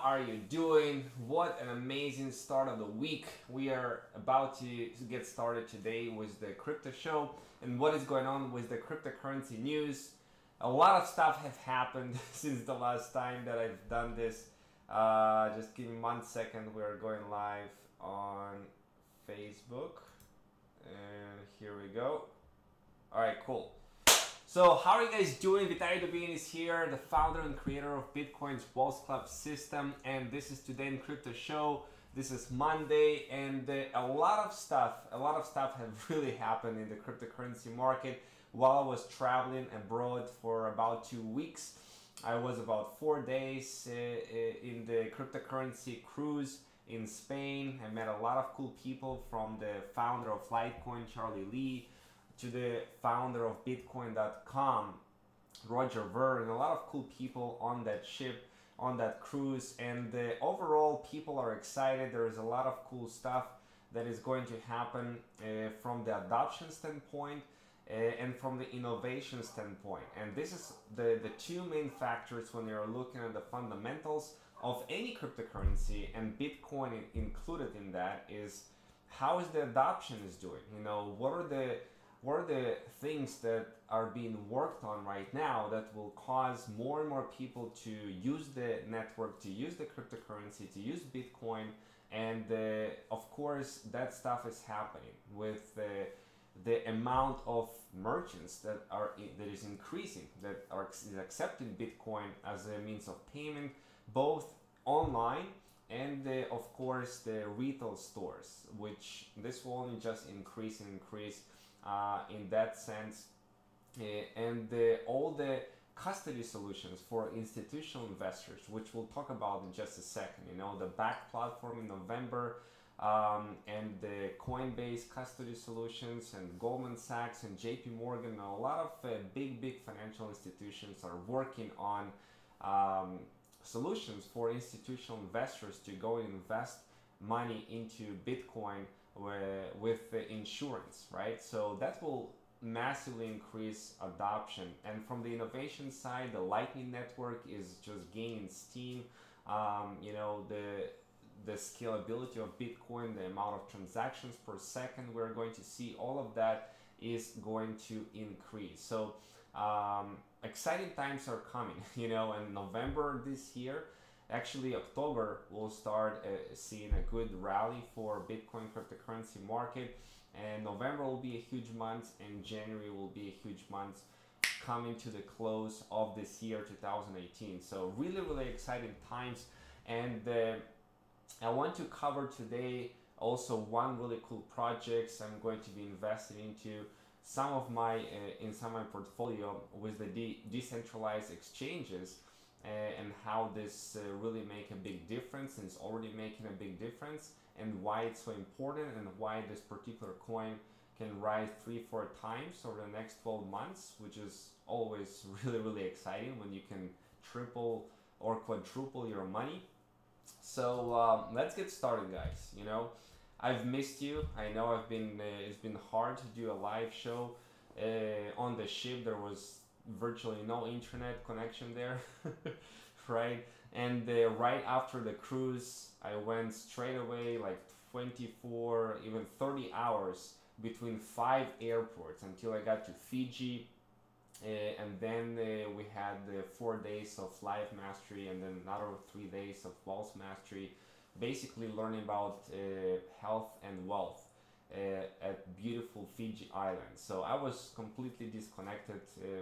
are you doing? What an amazing start of the week. We are about to get started today with the crypto show and what is going on with the cryptocurrency news. A lot of stuff have happened since the last time that I've done this. Just give me 1 second. We're going live on Facebook. And here we go. All right, cool. So how are you guys doing? Vitaly Dubin is here, the founder and creator of Bitcoin's Walls Club system, and this is Today in Crypto Show. This is Monday, and a lot of stuff have really happened in the cryptocurrency market while I was traveling abroad for about 2 weeks. I was about 4 days in the cryptocurrency cruise in Spain. I met a lot of cool people, from the founder of Litecoin, Charlie Lee, to the founder of Bitcoin.com, Roger Ver, and a lot of cool people on that ship, on that cruise. And overall, people are excited. There is a lot of cool stuff that is going to happen from the adoption standpoint and from the innovation standpoint. And this is the two main factors when you're looking at the fundamentals of any cryptocurrency, and Bitcoin included in that, is how is the adoption is doing. You know, what are the things that are being worked on right now that will cause more and more people to use the network, to use the cryptocurrency, to use Bitcoin. And of course, that stuff is happening with the amount of merchants that is increasing, that is accepting Bitcoin as a means of payment, both online and of course the retail stores, which this will only just increase and increase in that sense. And all the custody solutions for institutional investors, which we'll talk about in just a second. You know, the back platform in November, and the Coinbase custody solutions, and Goldman Sachs and JP Morgan, and a lot of big financial institutions are working on solutions for institutional investors to go and invest money into Bitcoin with insurance, right? So that will massively increase adoption. And from the innovation side, the Lightning Network is just gaining steam. You know, the scalability of Bitcoin, the amount of transactions per second we're going to see, all of that is going to increase. So exciting times are coming, you know. And November this year, actually October, we'll start seeing a good rally for Bitcoin cryptocurrency market, and November will be a huge month, and January will be a huge month coming to the close of this year 2018. So really exciting times. And I want to cover today also one really cool projects I'm going to be investing into some of my in some of my portfolio with the decentralized exchanges, and how this really make a big difference, and it's already making a big difference, and why it's so important, and why this particular coin can rise 3-4 times over the next 12 months, which is always really exciting when you can triple or quadruple your money. So let's get started, guys. You know, I've missed you. I know it's been hard to do a live show on the ship. There was virtually no internet connection there, right? And right after the cruise, I went straight away, like 24, even 30 hours between 5 airports until I got to Fiji. And then we had 4 days of live mastery, and then another 3 days of walls mastery, basically learning about health and wealth at beautiful Fiji Island. So I was completely disconnected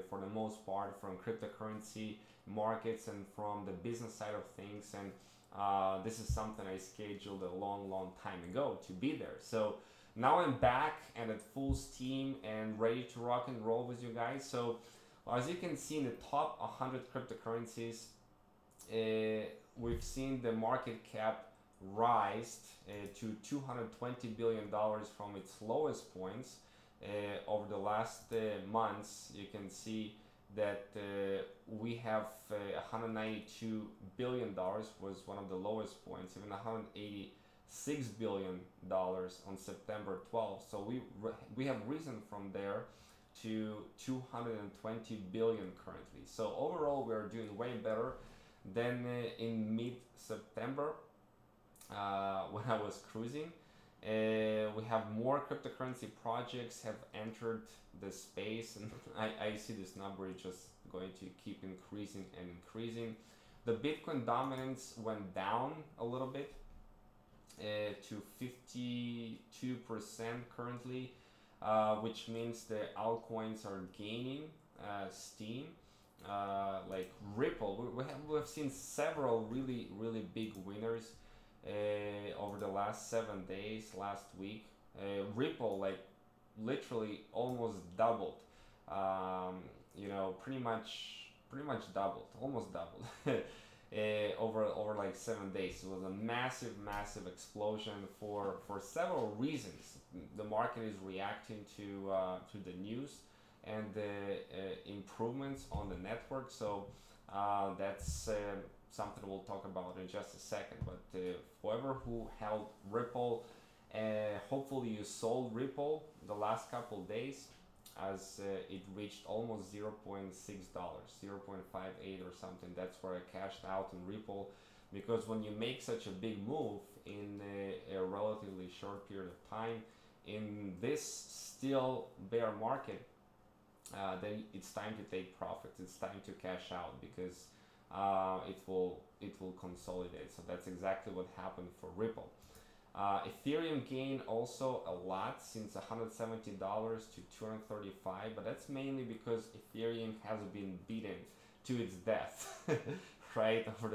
for the most part from cryptocurrency markets and from the business side of things. And this is something I scheduled a long time ago to be there. So now I'm back and at full steam and ready to rock and roll with you guys. So as you can see in the top 100 cryptocurrencies, we've seen the market cap rise to $220 billion from its lowest points over the last months. You can see that we have $192 billion was one of the lowest points, even $186 billion on September 12th. So we have risen from there to 220 billion currently. So overall, we are doing way better than in mid-September. September, when I was cruising. We have more cryptocurrency projects have entered the space, and I see this number is just going to keep increasing and increasing. The Bitcoin dominance went down a little bit to 52% currently, which means the altcoins are gaining steam. Like Ripple, we have seen several really big winners over the last 7 days, last week. Ripple, like, literally almost doubled. You know, pretty much doubled, almost doubled. Over like 7 days. It was a massive explosion for several reasons. The market is reacting to the news and the improvements on the network. So that's something we'll talk about in just a second. But whoever who held Ripple, hopefully you sold Ripple the last couple days, as it reached almost $0.6, 0.58 or something. That's where I cashed out in Ripple, because when you make such a big move in a relatively short period of time in this still bear market, then it's time to take profits. It's time to cash out, because it will consolidate. So that's exactly what happened for Ripple. Ethereum gained also a lot, since $170 to $235, but that's mainly because Ethereum has been beaten to its death, right? Over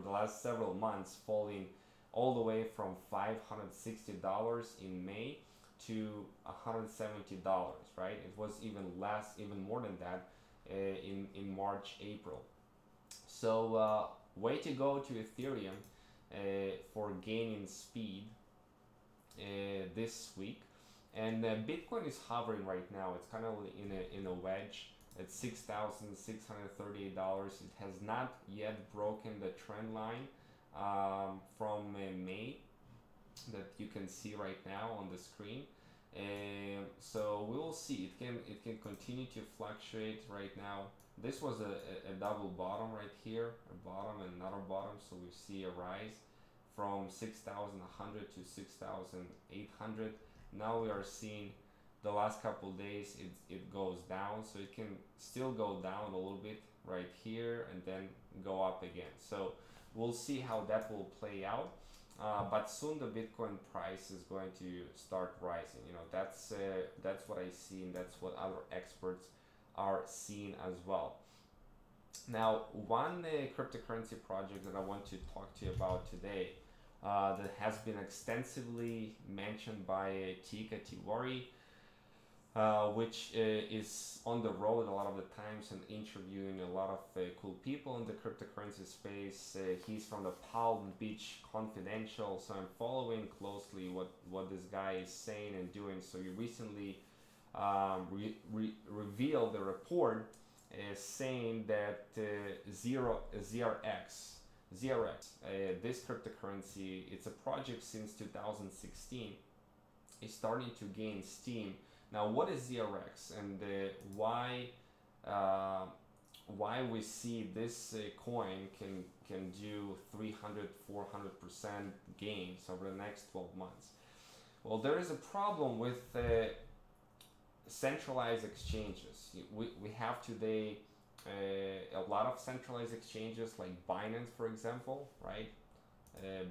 the last several months, falling all the way from $560 in May to $170, right? It was even less, even more than that in March, April. So way to go to Ethereum for gaining speed this week. And Bitcoin is hovering right now. It's kind of in a wedge at $6,638. It has not yet broken the trend line from May that you can see right now on the screen. So we will see. It can continue to fluctuate right now. This was a double bottom right here, a bottom and another bottom. So we see a rise from 6,100 to 6,800. Now we are seeing the last couple days it goes down, so it can still go down a little bit right here and then go up again. So we'll see how that will play out. But soon the Bitcoin price is going to start rising. You know, that's what I see, and that's what other experts are seeing as well. Now, one cryptocurrency project that I want to talk to you about today that has been extensively mentioned by Tika Tiwari, which is on the road a lot of the times and interviewing a lot of cool people in the cryptocurrency space. He's from the Palm Beach Confidential, so I'm following closely what this guy is saying and doing. So he recently revealed the report saying that ZRX, this cryptocurrency, it's a project since 2016, is starting to gain steam. Now, what is ZRX, and why we see this coin can do 300-400% gains over the next 12 months? Well, there is a problem with centralized exchanges. We have today a lot of centralized exchanges like Binance, for example, right?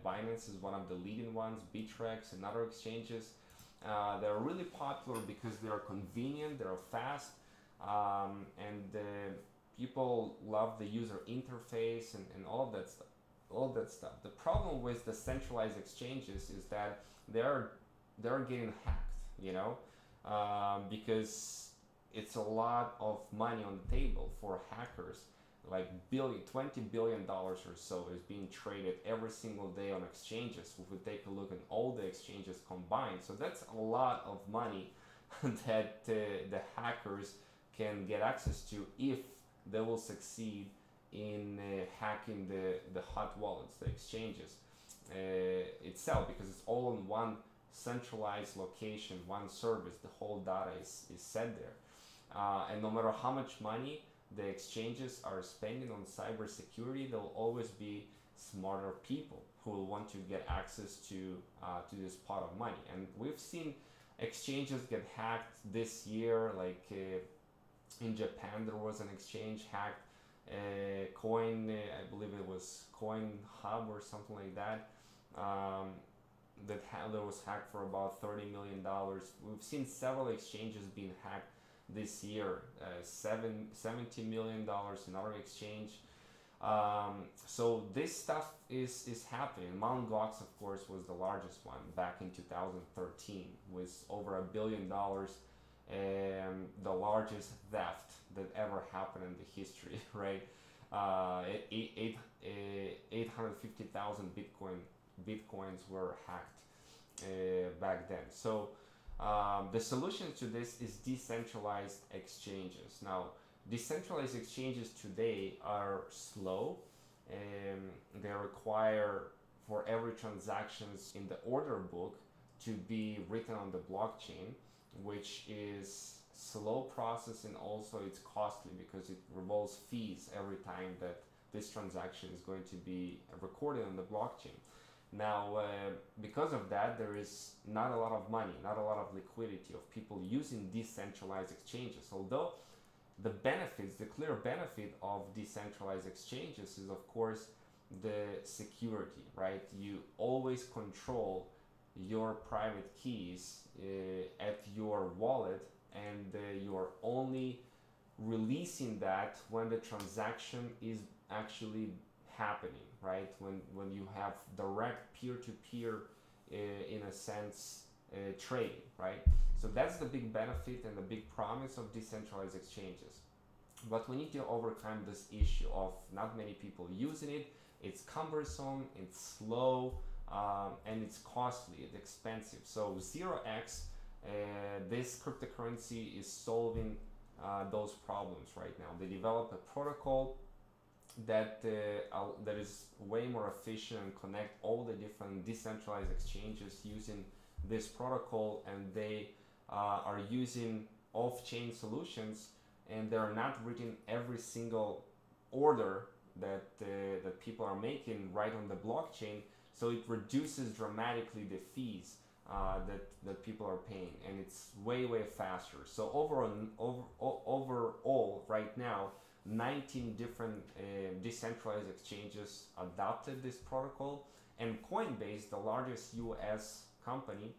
Binance is one of the leading ones, Bittrex and other exchanges. They're really popular because they are convenient, they're fast, and people love the user interface and all that stuff. The problem with the centralized exchanges is that they're getting hacked, you know, because it's a lot of money on the table for hackers. Like $20 billion or so is being traded every single day on exchanges. If we take a look at all the exchanges combined, so that's a lot of money that the hackers can get access to if they will succeed in hacking the hot wallets, the exchanges itself, because it's all in one centralized location, one service. The whole data is set there, and no matter how much money the exchanges are spending on cybersecurity, there will always be smarter people who will want to get access to this pot of money. And we've seen exchanges get hacked this year, like in Japan there was an exchange hacked, I believe it was Coin Hub or something like that. Um, that was hacked for about $30 million. We've seen several exchanges being hacked this year. $70 million, another exchange. So this stuff is happening. Mt. Gox, of course, was the largest one back in 2013, with over $1 billion, and the largest theft that ever happened in the history, right? 850,000 bitcoins were hacked back then. So the solution to this is decentralized exchanges. Now, decentralized exchanges today are slow. They require for every transactions in the order book to be written on the blockchain, which is slow process, and also it's costly because it involves fees every time that this transaction is going to be recorded on the blockchain. Now, because of that, there is not a lot of money, not a lot of liquidity of people using decentralized exchanges. Although the benefits, the clear benefit of decentralized exchanges is, of course, the security, right? You always control your private keys at your wallet, and you're only releasing that when the transaction is actually happening, right? When you have direct peer-to-peer, in a sense, trading, right? So that's the big benefit and the big promise of decentralized exchanges. But we need to overcome this issue of not many people using it. It's cumbersome, it's slow, and it's costly, it's expensive. So 0x, this cryptocurrency is solving those problems right now. They developed a protocol that is way more efficient and connect all the different decentralized exchanges using this protocol, and they are using off-chain solutions, and they're not written every single order that that people are making right on the blockchain, so it reduces dramatically the fees that people are paying, and it's way faster. So overall right now 19 different decentralized exchanges adopted this protocol, and Coinbase, the largest US company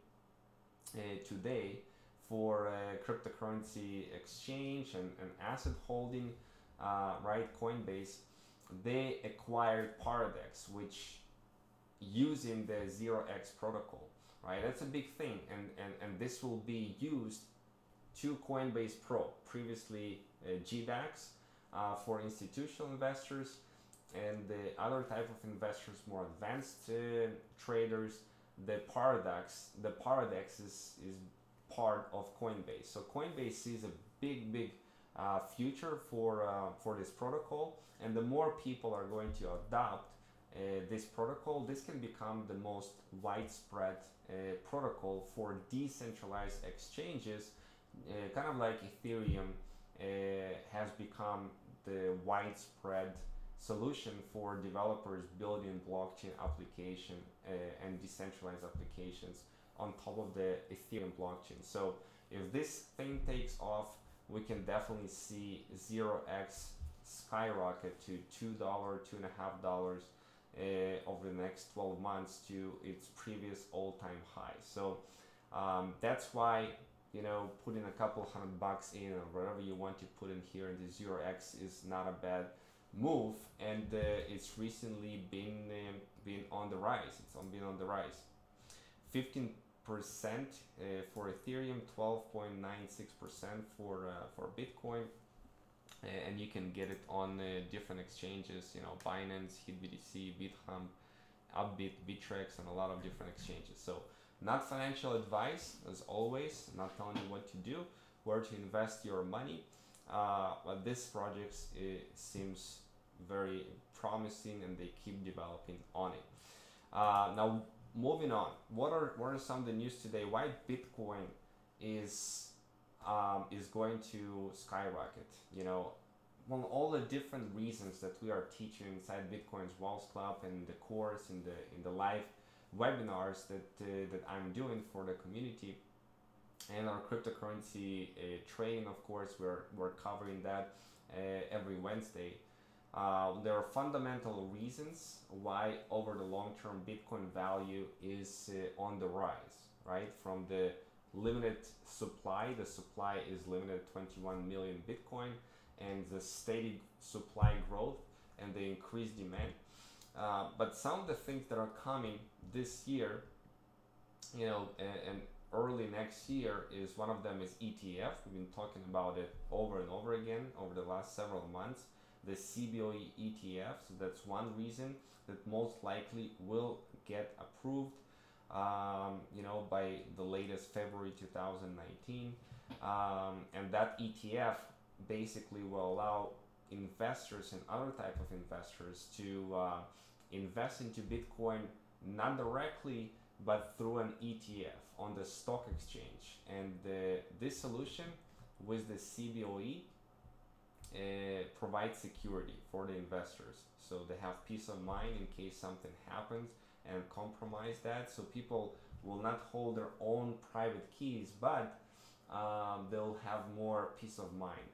today for cryptocurrency exchange and asset holding, right? Coinbase, they acquired Paradex, which using the 0x protocol, right? That's a big thing, and this will be used to Coinbase Pro, previously GDAX, for institutional investors and the other type of investors, more advanced traders. The Paradex is part of Coinbase. So Coinbase sees a big future for this protocol, and the more people are going to adopt this protocol, this can become the most widespread protocol for decentralized exchanges, kind of like Ethereum has become the widespread solution for developers building blockchain application and decentralized applications on top of the Ethereum blockchain. So if this thing takes off, we can definitely see 0x skyrocket to $2, $2.50 over the next 12 months to its previous all-time high. So that's why, you know, putting a couple $100 in or whatever you want to put in here in the 0x is not a bad move, and it's recently been on the rise. Been on the rise. 15% for Ethereum, 12.96% for Bitcoin, and you can get it on different exchanges. You know, Binance, HitBTC, BitHump, Upbit, Bittrex, and a lot of different exchanges. So, not financial advice, as always. Not telling you what to do, where to invest your money. But this project seems very promising, and they keep developing on it. Now, moving on, what are some of the news today? Why Bitcoin is going to skyrocket? You know, well, all the different reasons that we are teaching inside Bitcoin's Walls Club and the course in the live webinars that I'm doing for the community, and our cryptocurrency trading, of course, we're covering that every Wednesday. There are fundamental reasons why over the long term Bitcoin value is on the rise, right? From the limited supply, the supply is limited 21 million Bitcoin, and the steady supply growth and the increased demand. But some of the things that are coming this year, and early next year, is one of them is ETF. We've been talking about it over and over again over the last several months. The CBOE ETF, so that's one reason that most likely will get approved, by the latest February 2019, and that ETF basically will allow investors and other type of investors to invest into Bitcoin not directly but through an ETF on the stock exchange. And this solution with the CBOE provides security for the investors, so they have peace of mind in case something happens and compromise that. So people will not hold their own private keys, but they'll have more peace of mind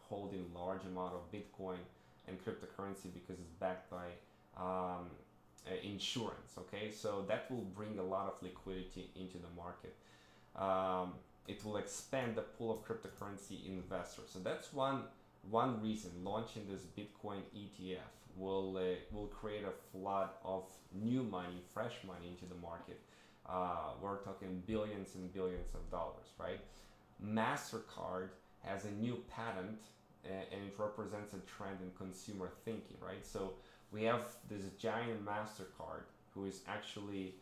holding large amount of Bitcoin and cryptocurrency because it's backed by insurance. Okay, so that will bring a lot of liquidity into the market. It will expand the pool of cryptocurrency investors. So that's one reason launching this Bitcoin ETF will create a flood of new money, fresh money into the market. We're talking billions and billions of dollars, right? MasterCard has a new patent, and it represents a trend in consumer thinking, right? So we have this giant MasterCard who is actually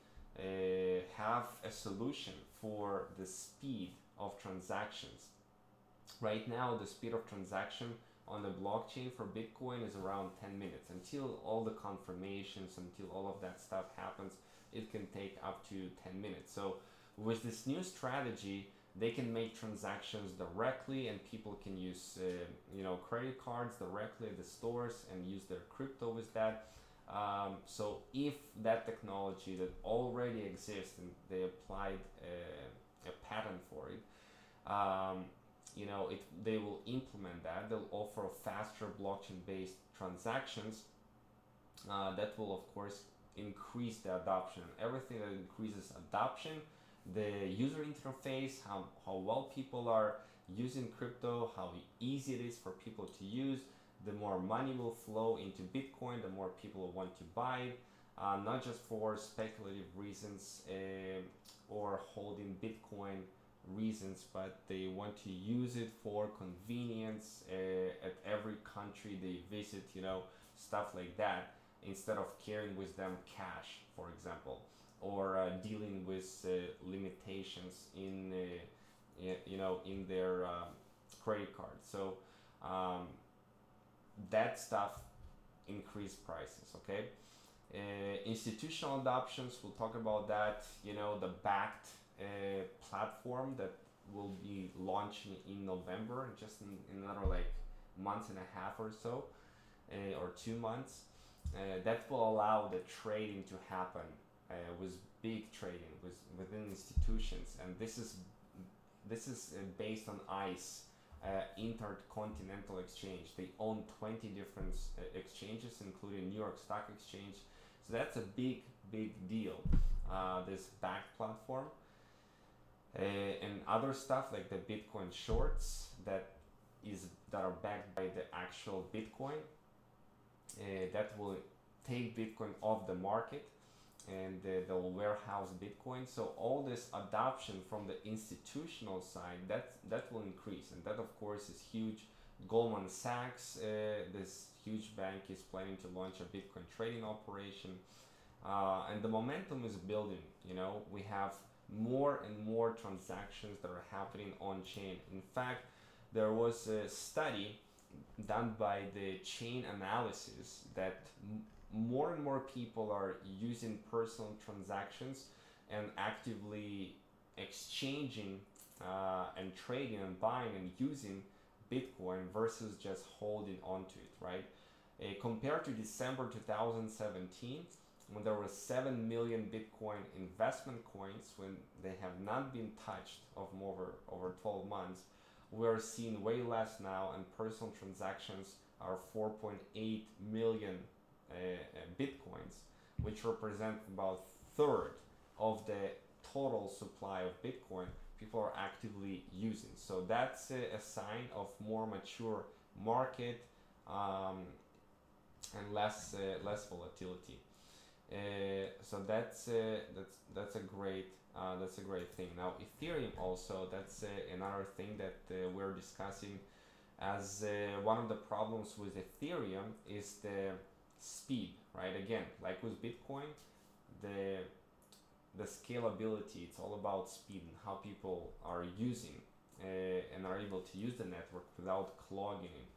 have a solution for the speed of transactions. Right now, the speed of transaction on the blockchain for Bitcoin is around 10 minutes. Until all the confirmations, until all of that stuff happens, it can take up to 10 minutes. So with this new strategy, they can make transactions directly, and people can use credit cards directly at the stores and use their crypto with that. So if that technology that already exists and they applied a patent for it, they will implement that. They'll offer faster blockchain-based transactions that will, of course, increase the adoption. Everything that increases adoption, the user interface, how well people are using crypto, how easy it is for people to use, the more money will flow into Bitcoin, the more people will want to buy it, not just for speculative reasons or holding Bitcoin reasons, but they want to use it for convenience at every country they visit, stuff like that, instead of carrying with them cash, for example, or dealing with limitations in their credit card. So that stuff increased prices. Okay, institutional adoptions, we'll talk about that. The backed platform that will be launching in November, just in another month and a half or so, or 2 months. That will allow the trading to happen with big trading within institutions, and this is based on ICE, Intercontinental Exchange. They own 20 different exchanges, including New York Stock Exchange. So that's a big deal. This backed platform. And other stuff like the Bitcoin shorts that are backed by the actual Bitcoin, that will take Bitcoin off the market, and they'll warehouse Bitcoin. So all this adoption from the institutional side, that will increase, and that of course is huge. Goldman Sachs, this huge bank, is planning to launch a Bitcoin trading operation, and the momentum is building. We have more and more transactions that are happening on chain. In fact, there was a study done by the chain analysis that more and more people are using personal transactions and actively exchanging and trading and buying and using Bitcoin versus just holding onto it, right? Compared to December 2017, when there were 7 million Bitcoin investment coins, when they have not been touched of over 12 months, we are seeing way less now, and personal transactions are 4.8 million Bitcoins, which represent about third of the total supply of Bitcoin people are actively using. So that's a sign of more mature market, and less volatility. So that's a great thing. Now Ethereum also, that's another thing that we're discussing as one of the problems with Ethereum is the speed, right? Again, like with Bitcoin, the the scalability, it's all about speed and how people are using and are able to use the network without clogging it.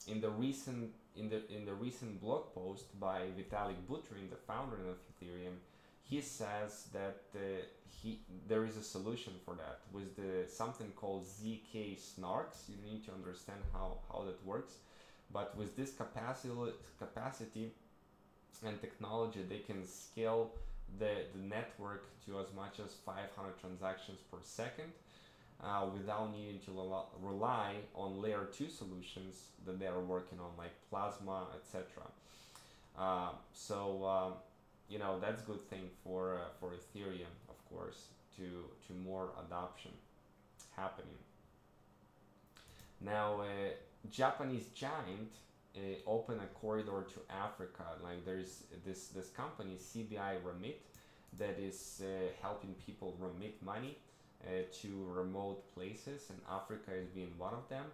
In the recent blog post by Vitalik Buterin, the founder of Ethereum, he says that there is a solution for that with something called ZK snarks. You need to understand how that works, but with this capacity and technology, they can scale the network to as much as 500 transactions per second without needing to rely on layer 2 solutions that they are working on, like Plasma, etc. That's a good thing for Ethereum, of course, to more adoption happening. Now, Japanese giant open a corridor to Africa. Like there's this company CBI Remit that is helping people remit money to remote places, and Africa is being one of them.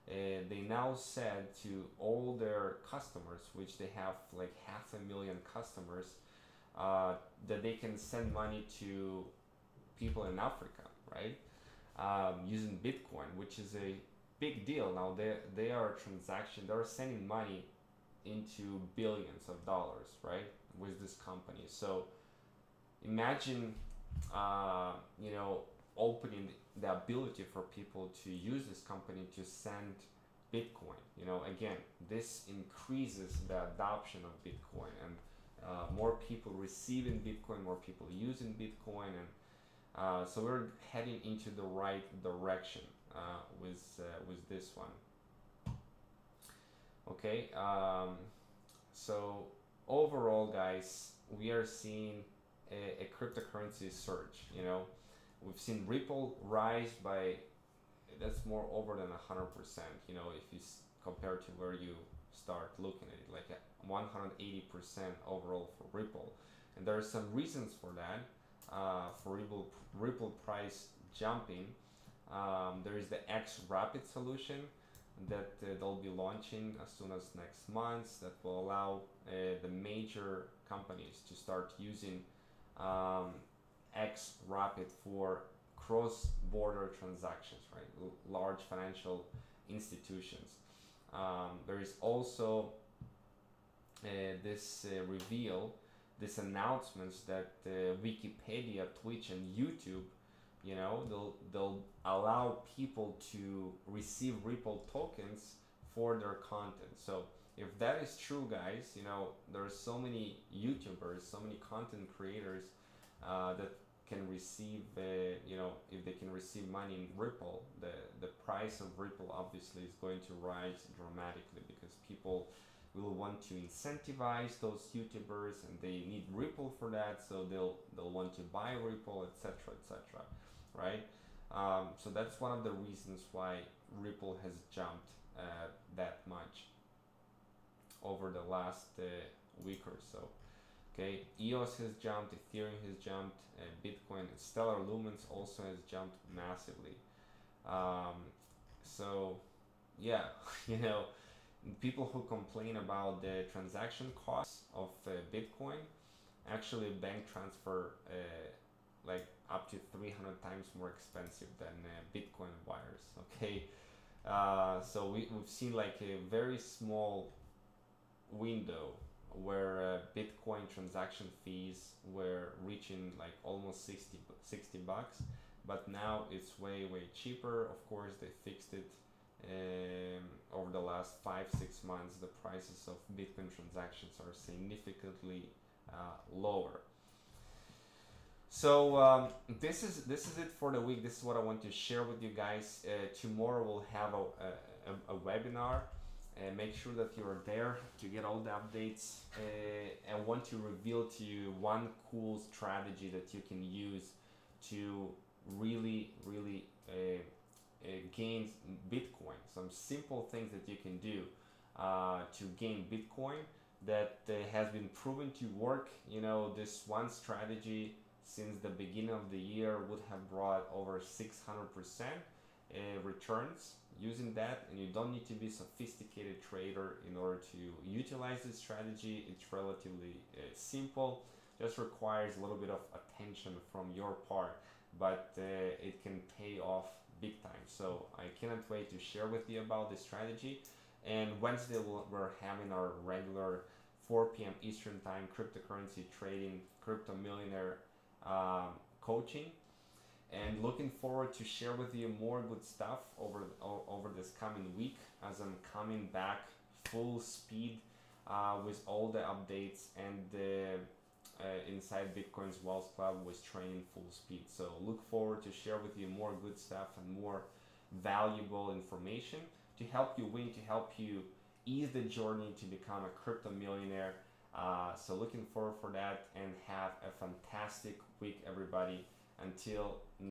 They now said to all their customers, which they have like 500,000 customers, that they can send money to people in Africa, right? Using Bitcoin, which is a big deal. Now they are sending money into billions of dollars, right, with this company. So imagine opening the ability for people to use this company to send Bitcoin. Again, this increases the adoption of Bitcoin, and more people receiving Bitcoin, more people using Bitcoin, and so we're heading into the right direction with this one. Okay, so overall, guys, we are seeing a cryptocurrency surge. We've seen Ripple rise by, that's more over than 100%. If you compare to where you start looking at it, like 180% overall for Ripple, and there are some reasons for that. For Ripple price jumping. There is the X Rapid solution that they'll be launching as soon as next month, that will allow the major companies to start using X Rapid for cross-border transactions, right? Large financial institutions. There is also this announcements that Wikipedia, Twitch, and YouTube, they'll allow people to receive Ripple tokens for their content. So if that is true, guys, there are so many YouTubers, so many content creators that can receive, if they can receive money in Ripple, the price of Ripple obviously is going to rise dramatically, because people will want to incentivize those YouTubers, and they need Ripple for that, so they'll want to buy Ripple, etc., etc. Right? So that's one of the reasons why Ripple has jumped that much over the last week or so. Okay, EOS has jumped, Ethereum has jumped, Bitcoin, Stellar Lumens also has jumped massively. So yeah, people who complain about the transaction costs of Bitcoin, actually bank transfer like up to 300 times more expensive than Bitcoin wires. Okay, so we've seen like a very small window where Bitcoin transaction fees were reaching like almost 60 bucks. but now it's way cheaper. Of course, they fixed it over the last 5-6 months. The prices of Bitcoin transactions are significantly lower. So this is it for the week. This is what I want to share with you guys. Tomorrow we'll have a webinar. Make sure that you are there to get all the updates. I want to reveal to you one cool strategy that you can use to really gain Bitcoin. Some simple things that you can do to gain Bitcoin that has been proven to work. You know, this one strategy since the beginning of the year would have brought over 600% returns using that, and you don't need to be a sophisticated trader in order to utilize this strategy. It's relatively simple, just requires a little bit of attention from your part, but it can pay off big time. So I cannot wait to share with you about this strategy. And Wednesday we're having our regular 4 p.m. Eastern time cryptocurrency trading, crypto millionaire coaching, and looking forward to share with you more good stuff over this coming week as I'm coming back full speed with all the updates, and inside Bitcoin's Wealth Club was training full speed. So look forward to share with you more good stuff and more valuable information to help you win, to help you ease the journey to become a crypto millionaire. So looking forward for that, and have a fantastic week, everybody. Until